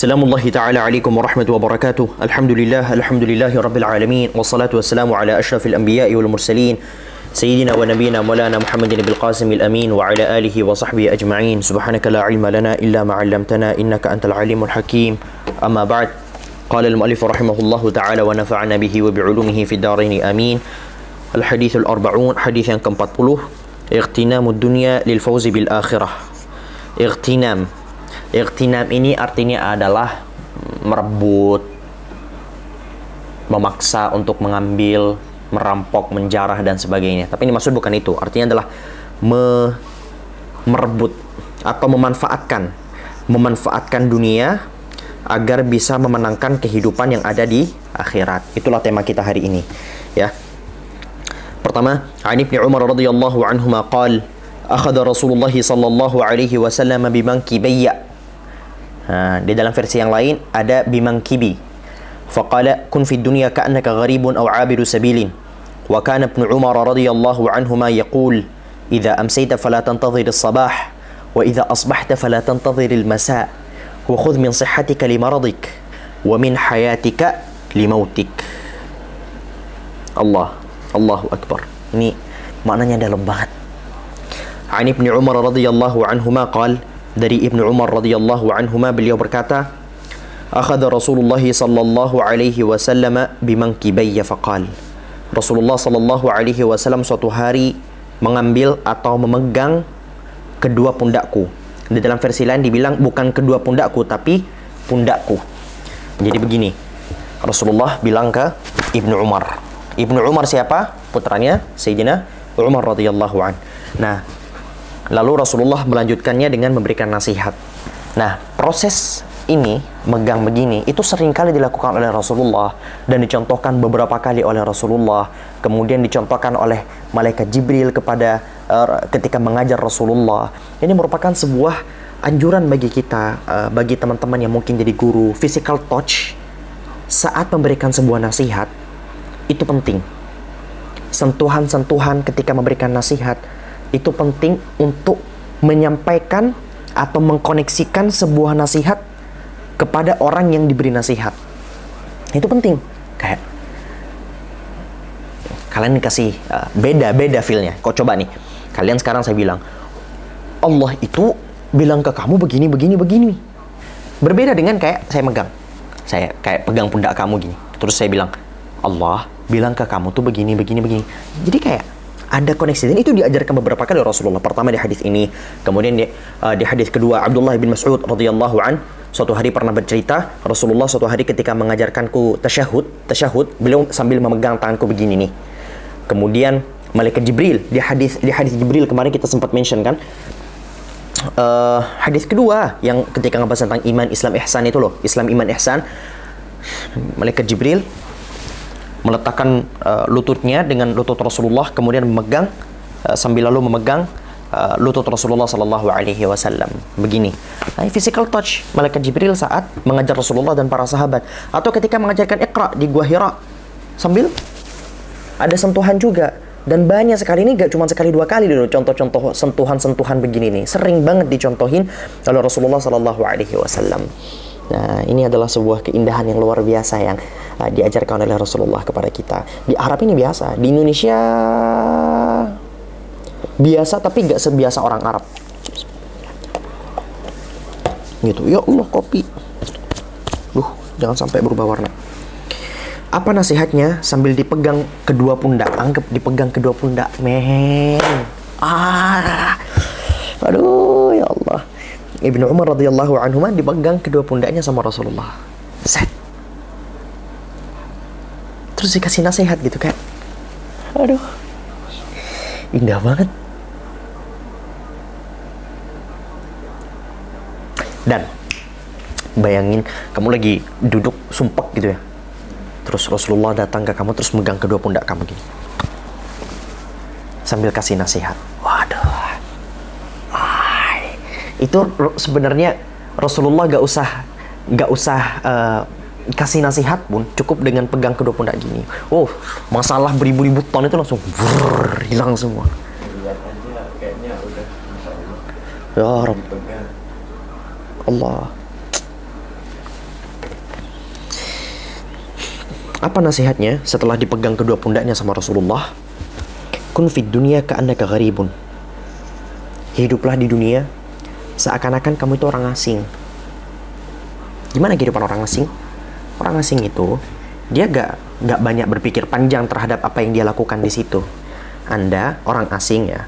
Assalamualaikum ta'ala alaikum warahmatullahi wabarakatuh. Alhamdulillahi rabbil alamin. Wassalatu wassalamu ala ashrafil anbiya'i wal mursalin Sayyidina wa nabiyina maulana Muhammadin bil qasimil amin wa ala alihi wa sahbihi ajma'in. Subhanaka la ilma lana illa ma 'allamtana innaka antal alimul hakim. Amma ba'd. Qala al-mu'allif rahimahullahu ta'ala wa nafa'ana bihi wa bi'ulumihi fid darain amin. Al-hadithul arba'un, hadith yang ke-40. Ightinamud dunya lil fawzi bil akhirah. Ightinam ini artinya adalah merebut, memaksa untuk mengambil, merampok, menjarah dan sebagainya. Tapi ini maksud bukan itu. Artinya adalah merebut atau memanfaatkan dunia agar bisa memenangkan kehidupan yang ada di akhirat. Itulah tema kita hari ini, ya. Pertama, An Ibnu Umar radhiyallahu anhuma qala akhadha Rasulullah sallallahu alaihi wasallam bimankibayya. Di dalam versi yang lain ada bimankibi. Faqala kun fid dunya ka'annaka gharibun aw 'abiru sabilin. Wa kana Ibnu Umar radhiyallahu anhuma yaqul idza amsayta fala tantadhir as-sabah wa idza asbahta fala tantadhir al-masa' wa khudh min sihhatika limaradik wa min hayatika limautik. Allahu akbar. Ini maknanya dalam banget. An Ibnu Umar radhiyallahu anhuma qala, dari Ibnu Umar radhiyallahu anhuma beliau berkata, akhadha Rasulullah sallallahu alaihi wasallam bimankibayya faqal. Rasulullah sallallahu alaihi wasallam suatu hari mengambil atau memegang kedua pundakku. Di dalam versi lain dibilang bukan kedua pundakku tapi pundakku. Jadi begini, Rasulullah bilang ke Ibnu Umar. Ibnu Umar siapa? Putranya Sayyidina Umar radhiyallahu an. Nah, lalu Rasulullah melanjutkannya dengan memberikan nasihat. Nah, proses ini, megang begini, itu seringkali dilakukan oleh Rasulullah dan dicontohkan beberapa kali oleh Rasulullah. Kemudian dicontohkan oleh malaikat Jibril ketika mengajar Rasulullah. Ini merupakan sebuah anjuran bagi kita, bagi teman-teman yang mungkin jadi guru. Physical touch saat memberikan sebuah nasihat itu penting. Sentuhan-sentuhan ketika memberikan nasihat itu penting untuk menyampaikan atau mengkoneksikan sebuah nasihat kepada orang yang diberi nasihat. Itu penting. Kayak kalian dikasih beda feel-nya. Kok coba nih, kalian sekarang saya bilang Allah itu bilang ke kamu begini. Berbeda dengan kayak saya megang. Saya kayak pegang pundak kamu gini. Terus saya bilang Allah bilang ke kamu tuh begini. Jadi kayak ada koneksi, dan itu diajarkan beberapa kali Rasulullah. Pertama di hadis ini, kemudian di hadis kedua Abdullah bin Mas'ud radhiyallahu an suatu hari pernah bercerita, Rasulullah suatu hari ketika mengajarkanku tasyahud, beliau sambil memegang tanganku begini nih. Kemudian malaikat Jibril di hadis Jibril kemarin kita sempat mention kan. Hadis kedua yang ketika ngebahas tentang iman, Islam, ihsan itu loh, Islam, iman, ihsan. Malaikat Jibril meletakkan lututnya dengan lutut Rasulullah, kemudian memegang sambil lalu memegang lutut Rasulullah sallallahu alaihi wasallam begini. Nah, physical touch malaikat Jibril saat mengajar Rasulullah dan para sahabat, atau ketika mengajarkan Iqra di Gua Hira sambil ada sentuhan juga. Dan banyak sekali, ini gak cuma sekali dua kali dulu contoh-contoh sentuhan-sentuhan begini nih, sering banget dicontohin oleh Rasulullah sallallahu alaihi wasallam. Nah, ini adalah sebuah keindahan yang luar biasa yang diajarkan oleh Rasulullah kepada kita. Di Arab ini biasa, di Indonesia biasa tapi nggak sebiasa orang Arab. Gitu. Ya Allah, kopi. Jangan sampai berubah warna. Apa nasihatnya? Sambil dipegang kedua pundak, anggap dipegang kedua pundak, men. Aduh, ya Allah. Ibnu Umar radhiyallahu anhu dipegang kedua pundaknya sama Rasulullah. Set. Terus dikasih nasihat gitu kayak, aduh, indah banget. Dan bayangin kamu lagi duduk sumpek gitu ya, terus Rasulullah datang ke kamu terus megang kedua pundak kamu gini sambil kasih nasihat. Waduh, itu sebenarnya Rasulullah gak usah kasih nasihat pun, cukup dengan pegang kedua pundak gini. Masalah beribu-ribu ton itu langsung hilang semua. Lihat aja kayaknya udah ya Rabb. Allah. Apa nasihatnya setelah dipegang kedua pundaknya sama Rasulullah? Kun fid dunya ka'annaka gharibun. Hiduplah di dunia seakan-akan kamu itu orang asing. Gimana kehidupan orang asing? Orang asing itu dia gak banyak berpikir panjang terhadap apa yang dia lakukan di situ. Anda orang asing ya,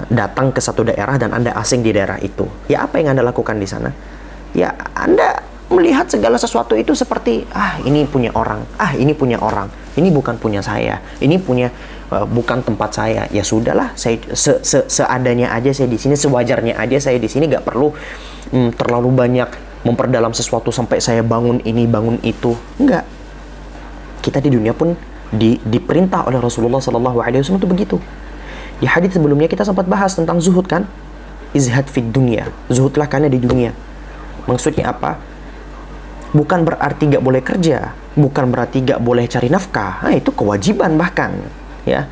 datang ke satu daerah dan Anda asing di daerah itu. Ya apa yang Anda lakukan di sana? Ya Anda melihat segala sesuatu itu seperti ini punya orang, ini punya orang, ini bukan punya saya, ini punya bukan tempat saya. Ya sudahlah, saya seadanya aja saya di sini, sewajarnya aja saya di sini, gak perlu terlalu banyak memperdalam sesuatu sampai saya bangun ini bangun itu. Enggak. Kita di dunia pun diperintah oleh Rasulullah SAW itu begitu. Di hadis sebelumnya kita sempat bahas tentang zuhud kan? Izhad fid dunya, zuhudlah karena di dunia. Maksudnya apa? Bukan berarti gak boleh kerja, bukan berarti gak boleh cari nafkah. Nah, itu kewajiban bahkan, ya,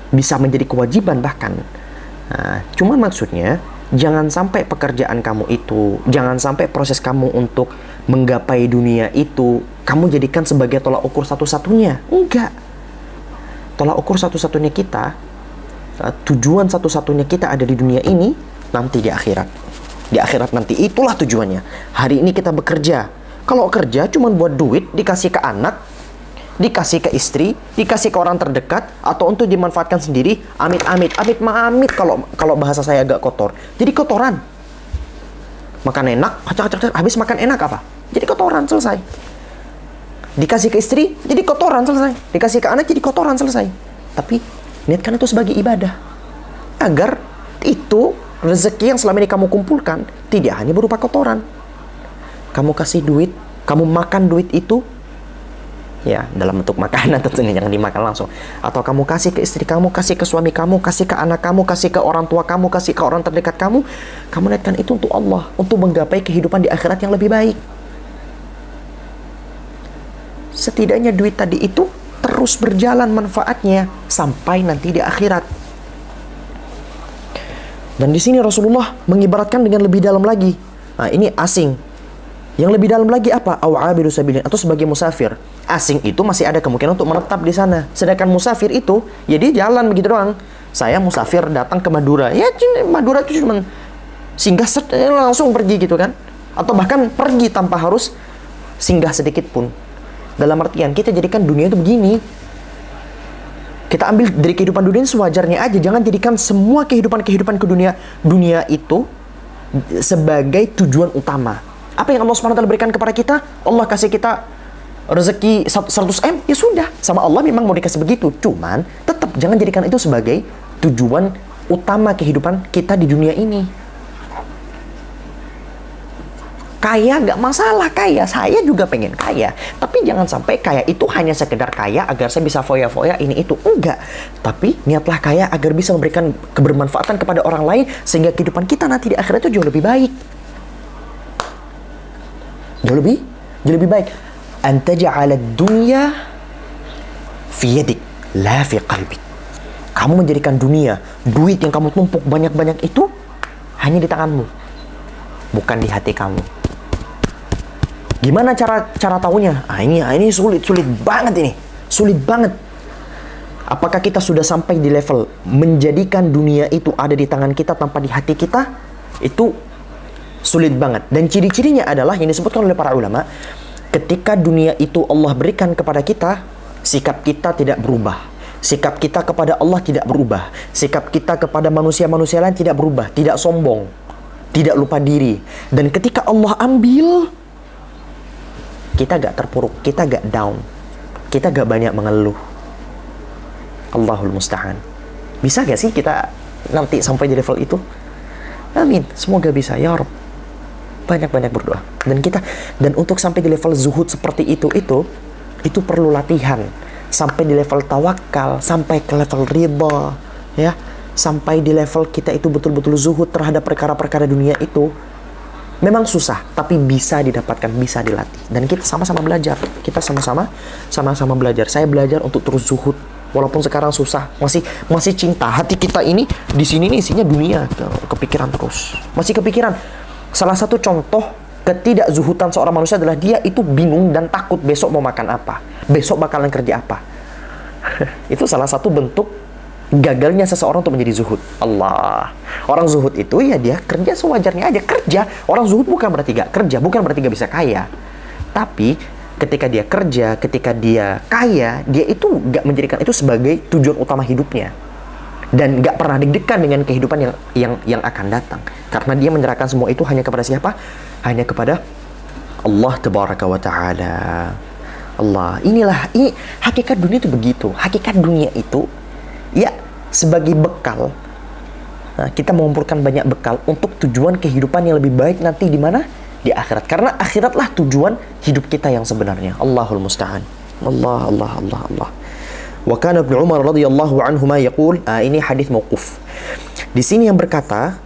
bisa menjadi kewajiban bahkan. Nah, cuman maksudnya jangan sampai pekerjaan kamu itu, jangan sampai proses kamu untuk menggapai dunia itu kamu jadikan sebagai tolak ukur satu-satunya. Enggak. Tolak ukur satu-satunya kita, tujuan satu-satunya kita ada di dunia ini nanti di akhirat. Di akhirat nanti itulah tujuannya. Hari ini kita bekerja. Kalau kerja cuma buat duit, dikasih ke anak, dikasih ke istri, dikasih ke orang terdekat, atau untuk dimanfaatkan sendiri, amit-amit, amit-amit kalau bahasa saya agak kotor. Jadi kotoran. Makan enak, habis makan enak apa? Jadi kotoran, selesai. Dikasih ke istri, jadi kotoran, selesai. Dikasih ke anak, jadi kotoran, selesai. Tapi niatkan itu sebagai ibadah. Agar itu rezeki yang selama ini kamu kumpulkan tidak hanya berupa kotoran. Kamu kasih duit, kamu makan duit itu, ya dalam bentuk makanan tentunya, jangan dimakan langsung. Atau kamu kasih ke istri kamu, kasih ke suami kamu, kasih ke anak kamu, kasih ke orang tua kamu, kasih ke orang terdekat kamu. Kamu niatkan itu untuk Allah, untuk menggapai kehidupan di akhirat yang lebih baik. Setidaknya duit tadi itu terus berjalan manfaatnya sampai nanti di akhirat. Dan di sini Rasulullah mengibaratkan dengan lebih dalam lagi. Nah, ini asing. Yang lebih dalam lagi apa? Awabiru sabilin, atau sebagai musafir. Asing itu masih ada kemungkinan untuk menetap di sana. Sedangkan musafir itu, ya dia jalan begitu doang. Saya musafir datang ke Madura. Ya Madura itu cuma singgah langsung pergi gitu kan. Atau bahkan pergi tanpa harus singgah sedikit pun. Dalam artian kita jadikan dunia itu begini. Kita ambil dari kehidupan dunia sewajarnya aja. Jangan jadikan semua kehidupan ke dunia itu sebagai tujuan utama. Apa yang Allah SWT berikan kepada kita? Allah kasih kita rezeki 100M, ya sudah. Sama Allah memang mau dikasih begitu. Cuman tetap jangan jadikan itu sebagai tujuan utama kehidupan kita di dunia ini. Kaya nggak masalah, kaya. Saya juga pengen kaya. Tapi jangan sampai kaya itu hanya sekedar kaya agar saya bisa foya-foya ini itu. Enggak. Tapi niatlah kaya agar bisa memberikan kebermanfaatan kepada orang lain sehingga kehidupan kita nanti di akhirat itu jauh lebih baik. Jauh lebih baik. Anta ja'ala dunya fi yadik, la fi qalbik. Kamu menjadikan dunia, duit yang kamu tumpuk banyak-banyak itu hanya di tanganmu, bukan di hati kamu. Gimana cara tahunya? Ini sulit banget ini. Sulit banget. Apakah kita sudah sampai di level menjadikan dunia itu ada di tangan kita tanpa di hati kita? Itu sulit banget. Dan ciri-cirinya adalah yang disebutkan oleh para ulama, ketika dunia itu Allah berikan kepada kita, sikap kita tidak berubah. Sikap kita kepada Allah tidak berubah. Sikap kita kepada manusia-manusia lain tidak berubah. Tidak sombong, tidak lupa diri. Dan ketika Allah ambil, kita gak terpuruk, kita gak down, kita gak banyak mengeluh. Allahul musta'an. Bisa gak sih kita nanti sampai di level itu? Amin, semoga bisa ya Rabb. Banyak-banyak berdoa. Dan untuk sampai di level zuhud seperti itu perlu latihan. Sampai di level tawakal, sampai ke level ridha, ya. Sampai di level kita itu betul-betul zuhud terhadap perkara-perkara dunia itu. Memang susah, tapi bisa didapatkan, bisa dilatih. Dan kita sama-sama belajar. Kita sama-sama belajar. Saya belajar untuk terus zuhud. Walaupun sekarang susah, masih cinta. Hati kita ini di sini nih isinya dunia, kepikiran terus. Masih kepikiran. Salah satu contoh Ketidakzuhudan seorang manusia adalah dia itu bingung dan takut besok mau makan apa, besok bakalan kerja apa. Itu salah satu bentuk gagalnya seseorang untuk menjadi zuhud. Allah. Orang zuhud itu ya dia kerja sewajarnya aja. Kerja. Orang zuhud bukan berarti gak kerja, bukan berarti gak bisa kaya. Tapi ketika dia kerja, ketika dia kaya, dia itu gak menjadikan itu sebagai tujuan utama hidupnya. Dan gak pernah deg-degan dengan kehidupan yang akan datang. Karena dia menyerahkan semua itu hanya kepada siapa? Hanya kepada Allah Tabaraka wa Ta'ala. Allah. Ini hakikat dunia itu begitu. Hakikat dunia itu ya sebagai bekal. Nah, kita mengumpulkan banyak bekal untuk tujuan kehidupan yang lebih baik nanti di mana? Di akhirat. Karena akhiratlah tujuan hidup kita yang sebenarnya. Allahul musta'an. Allah. Wa kana Ibnu Umar radhiyallahu anhuma yaqul, ini hadis mauquf. Di sini yang berkata,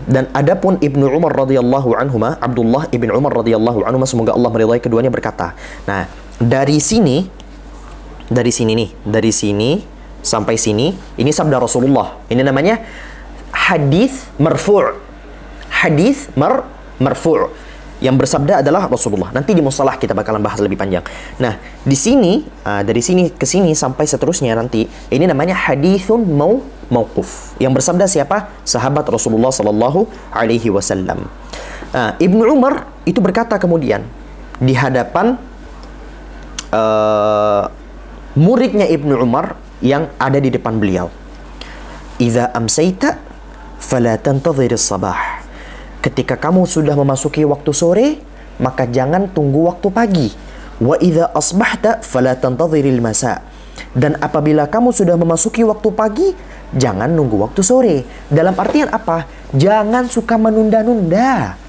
dan adapun Ibnu Umar radhiyallahu anhuma, Abdullah ibn Umar radhiyallahu anhuma, semoga Allah meridai keduanya, berkata. Nah, dari sini sampai sini, ini sabda Rasulullah. Ini namanya hadis marfu'. Hadis marfu'. Yang bersabda adalah Rasulullah. Nanti di mustalah kita bakalan bahas lebih panjang. Nah, di sini, dari sini ke sini sampai seterusnya nanti, ini namanya haditsun mauquf. Yang bersabda siapa? Sahabat Rasulullah sallallahu alaihi wasallam. Ibnu Umar itu berkata kemudian di hadapan muridnya Ibnu Umar yang ada di depan beliau. Idza amsayta fala tantadhir as-sabah. Ketika kamu sudah memasuki waktu sore, maka jangan tunggu waktu pagi. Wa idza asbahta fala tantadhiril masa. Dan apabila kamu sudah memasuki waktu pagi, jangan nunggu waktu sore. Dalam artian apa? Jangan suka menunda-nunda.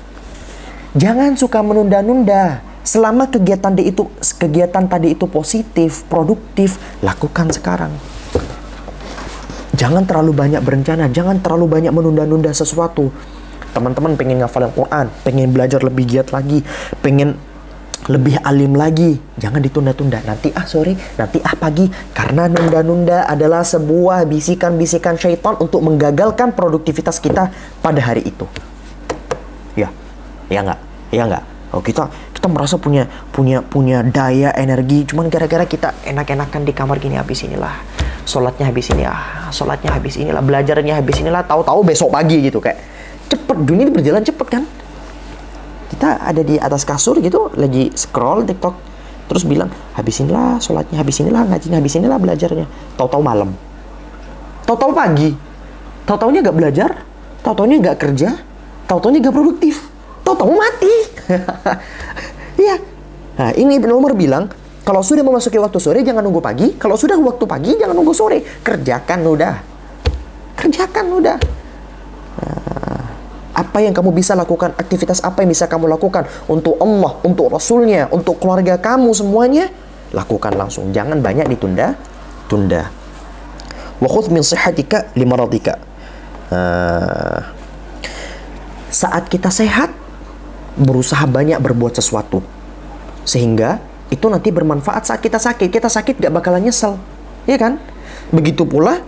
Jangan suka menunda-nunda. Selama kegiatan tadi itu positif, produktif, lakukan sekarang. Jangan terlalu banyak berencana, jangan terlalu banyak menunda-nunda sesuatu. Teman-teman pengen ngafal Al-Quran, pengen belajar lebih giat lagi, pengen lebih alim lagi, jangan ditunda-tunda. Nanti sore, nanti pagi. Karena nunda-nunda adalah sebuah bisikan-bisikan syaitan untuk menggagalkan produktivitas kita pada hari itu. Ya enggak. Oh, kita merasa punya daya, energi, cuman gara-gara kita enak-enakan di kamar gini, habis inilah sholatnya, habis inilah belajarnya, habis inilah, tahu-tahu besok pagi gitu. Kayak cepet, dunia ini berjalan cepet kan. Kita ada di atas kasur gitu, lagi scroll TikTok, terus bilang habis inilah sholatnya, habis inilah ngajinya, habis inilah belajarnya. Tahu-tahu malam, tahu-tahu pagi, tahu-tahunya gak belajar, tahu-tahunya gak kerja, tahu-tahunya gak produktif, tahu-tahu mati. Iya. Nah, ini Ibnu Umar bilang, kalau sudah memasuki waktu sore jangan nunggu pagi, kalau sudah waktu pagi jangan nunggu sore. Kerjakan udah. Apa yang kamu bisa lakukan, aktivitas apa yang bisa kamu lakukan untuk Allah, untuk Rasulnya, untuk keluarga kamu semuanya, lakukan langsung. Jangan banyak ditunda-tunda. Wa khudh min sihhatika li maradika. Saat kita sehat, berusaha banyak berbuat sesuatu. Sehingga itu nanti bermanfaat saat kita sakit. Kita sakit gak bakalan nyesel. Iya kan? Begitu pula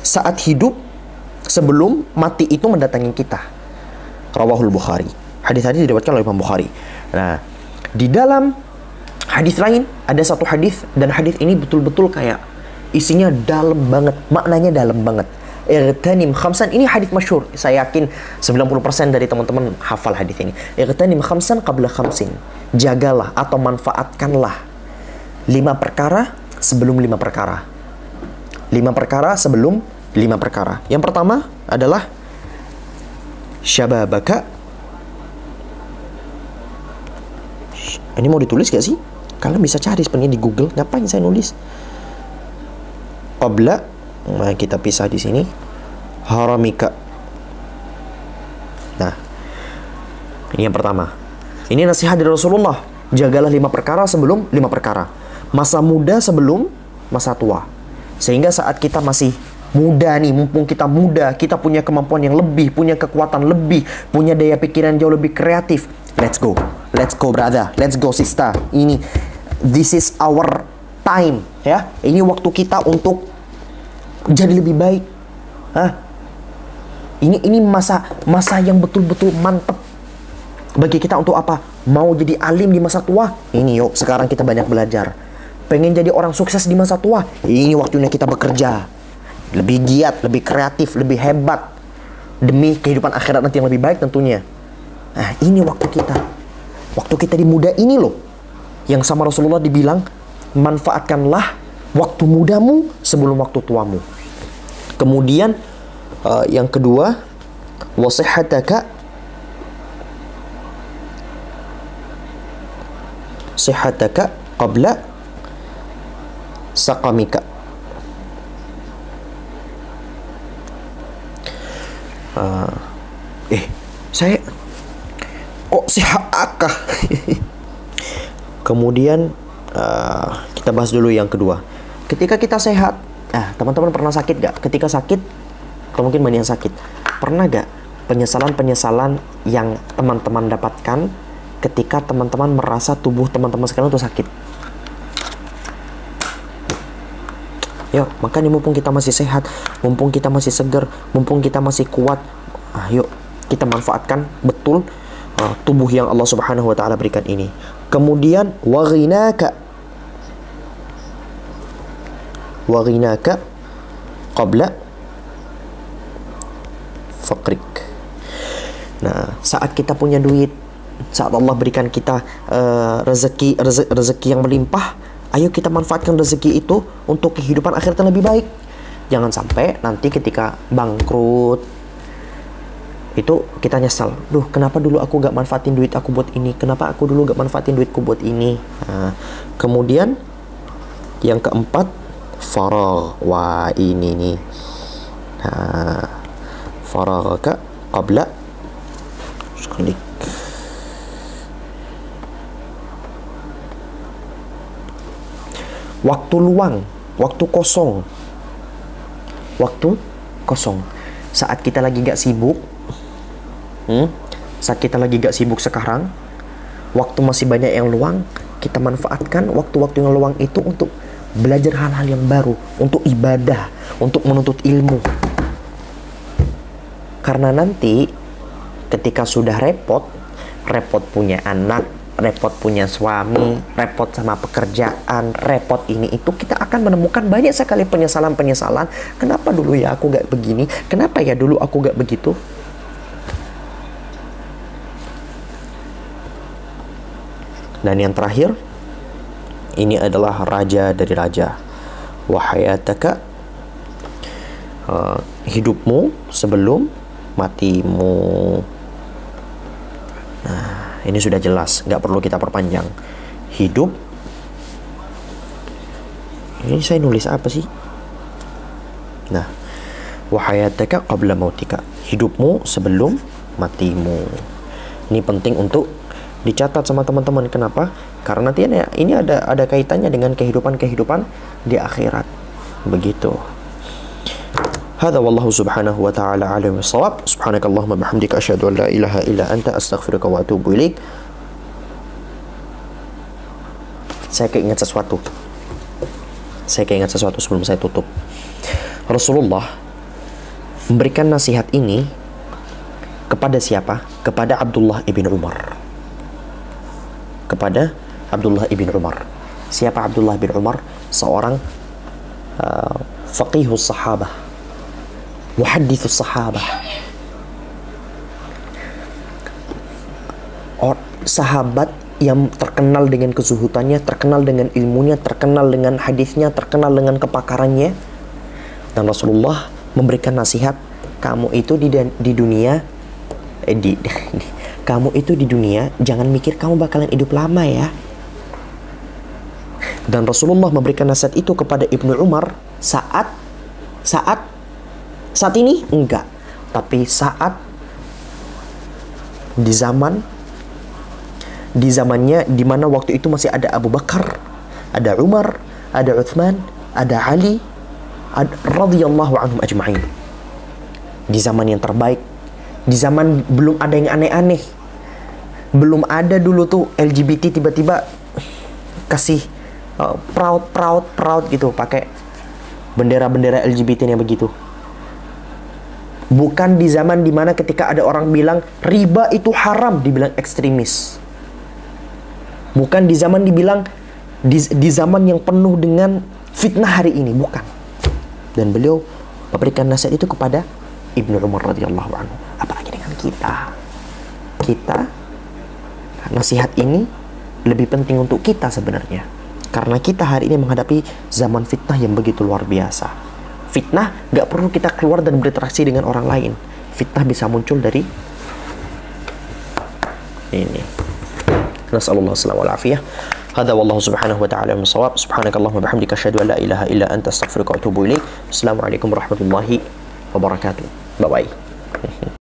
saat hidup, sebelum mati itu mendatangi kita. Rawahul Bukhari. Hadis tadi diriwayatkan oleh Imam Bukhari. Nah, di dalam hadis lain ada satu hadis, dan hadis ini betul-betul kayak isinya dalam banget, maknanya dalam banget. Irtanim khamsan, ini hadis masyhur. Saya yakin 90% dari teman-teman hafal hadis ini. Irtanim khamsan qabla khamsin. Jagalah atau manfaatkanlah 5 perkara sebelum 5 perkara. 5 perkara sebelum 5 perkara. Yang pertama adalah syababaka. Ini mau ditulis gak sih? Kalian bisa cari sebenarnya di Google. Ngapain saya nulis? Qabla, nah kita pisah di sini. Haramika. Nah, ini yang pertama. Ini nasihat dari Rasulullah. Jagalah 5 perkara sebelum 5 perkara. Masa muda sebelum masa tua. Sehingga saat kita masih muda nih, mumpung kita muda, kita punya kemampuan yang lebih, punya kekuatan lebih, punya daya pikiran jauh lebih kreatif. Let's go brother, let's go sister. This is our time, ya. Ini waktu kita untuk jadi lebih baik. Ini masa yang betul-betul mantep. Bagi kita untuk apa? Mau jadi alim di masa tua? Ini yuk, sekarang kita banyak belajar. Pengen jadi orang sukses di masa tua? Ini waktunya kita bekerja. Lebih giat, lebih kreatif, lebih hebat. Demi kehidupan akhirat nanti yang lebih baik tentunya. Nah, ini waktu kita. Waktu kita di muda ini loh. Yang sama Rasulullah dibilang, manfaatkanlah waktu mudamu sebelum waktu tuamu. Kemudian, yang kedua, wasihataka sihataka qabla saqamika. Saya sihataka. Kemudian kita bahas dulu yang kedua. Ketika kita sehat, teman-teman pernah sakit gak? Ketika sakit, atau mungkin banyak yang sakit, pernah gak penyesalan-penyesalan yang teman-teman dapatkan ketika teman-teman merasa tubuh teman-teman sekarang itu sakit? Yuk, makanya mumpung kita masih sehat, mumpung kita masih segar, mumpung kita masih kuat, yuk kita manfaatkan betul tubuh yang Allah Subhanahu wa taala berikan ini. Kemudian waghinaka qabla faqrik. Nah, saat kita punya duit, saat Allah berikan kita rezeki yang melimpah, ayo kita manfaatkan rezeki itu untuk kehidupan akhirat yang lebih baik. Jangan sampai nanti ketika bangkrut itu kita nyesal. Duh, kenapa dulu aku gak manfaatin duit aku buat ini? Kenapa aku dulu gak manfaatin duitku buat ini? Nah, kemudian yang keempat, faragh. Wah, ini nih. Nah, faraghaka qabla shuglik. Waktu luang, waktu kosong. Waktu kosong. Saat kita lagi gak sibuk, saat kita lagi gak sibuk sekarang, waktu masih banyak yang luang, kita manfaatkan waktu-waktu yang luang itu untuk belajar hal-hal yang baru, untuk ibadah, untuk menuntut ilmu. Karena nanti ketika sudah repot punya anak, repot punya suami, repot sama pekerjaan, repot ini itu, kita akan menemukan banyak sekali penyesalan-penyesalan. Kenapa dulu ya aku gak begini? Kenapa ya dulu aku gak begitu? Dan yang terakhir, ini adalah raja dari raja. Wahayataka, hidupmu sebelum matimu. Nah, ini sudah jelas, nggak perlu kita perpanjang. Hidup. Ini saya nulis apa sih? Nah, wahayataka qabla mautika, hidupmu sebelum matimu. Ini penting untuk dicatat sama teman-teman. Kenapa? Karena nanti ini ada kaitannya dengan kehidupan di akhirat. Begitu. Hadza wallahu subhanahu wa ta'ala alim bissawab. Subhanakallahumma bihamdika asyhadu an la ilaha illa anta astaghfiruka wa atubu ilaik. Saya keingat sesuatu sebelum saya tutup. Rasulullah memberikan nasihat ini kepada siapa? Kepada Abdullah ibn Umar. Kepada Abdullah ibn Umar. Siapa Abdullah bin Umar? Seorang faqihus sahabah, muhaddithus sahabah. Sahabat yang terkenal dengan kezuhutannya, terkenal dengan ilmunya, terkenal dengan hadisnya, terkenal dengan kepakarannya. Dan Rasulullah memberikan nasihat, kamu itu di dunia kamu itu di dunia jangan mikir kamu bakalan hidup lama ya. Dan Rasulullah memberikan nasihat itu kepada Ibnu Umar saat ini enggak, tapi saat di zamannya di mana waktu itu masih ada Abu Bakar, ada Umar, ada Uthman, ada Ali, radhiyallahu anhum ajma'in. Di zaman yang terbaik, di zaman belum ada yang aneh-aneh, belum ada dulu tuh LGBT tiba-tiba kasih proud gitu, pakai bendera-bendera LGBT yang begitu. Bukan di zaman dimana ketika ada orang bilang riba itu haram, dibilang ekstremis. Bukan di zaman dibilang di zaman yang penuh dengan fitnah hari ini, bukan. Dan beliau memberikan nasihat itu kepada Ibnu Umar radhiyallahu anhu. Apalagi dengan kita, nasihat ini lebih penting untuk kita sebenarnya, karena kita hari ini menghadapi zaman fitnah yang begitu luar biasa. Fitnah gak perlu kita keluar dan berinteraksi dengan orang lain. Fitnah bisa muncul dari ini. Nasallallahu alaihi wa afiyah. Hadza wallahu subhanahu wa ta'ala bisawab. Subhanakallahumma bihamdika asyhadu an la ilaha illa anta astaghfiruka wa atubu ilaik. Assalamualaikum warahmatullahi wabarakatuh. Bye bye.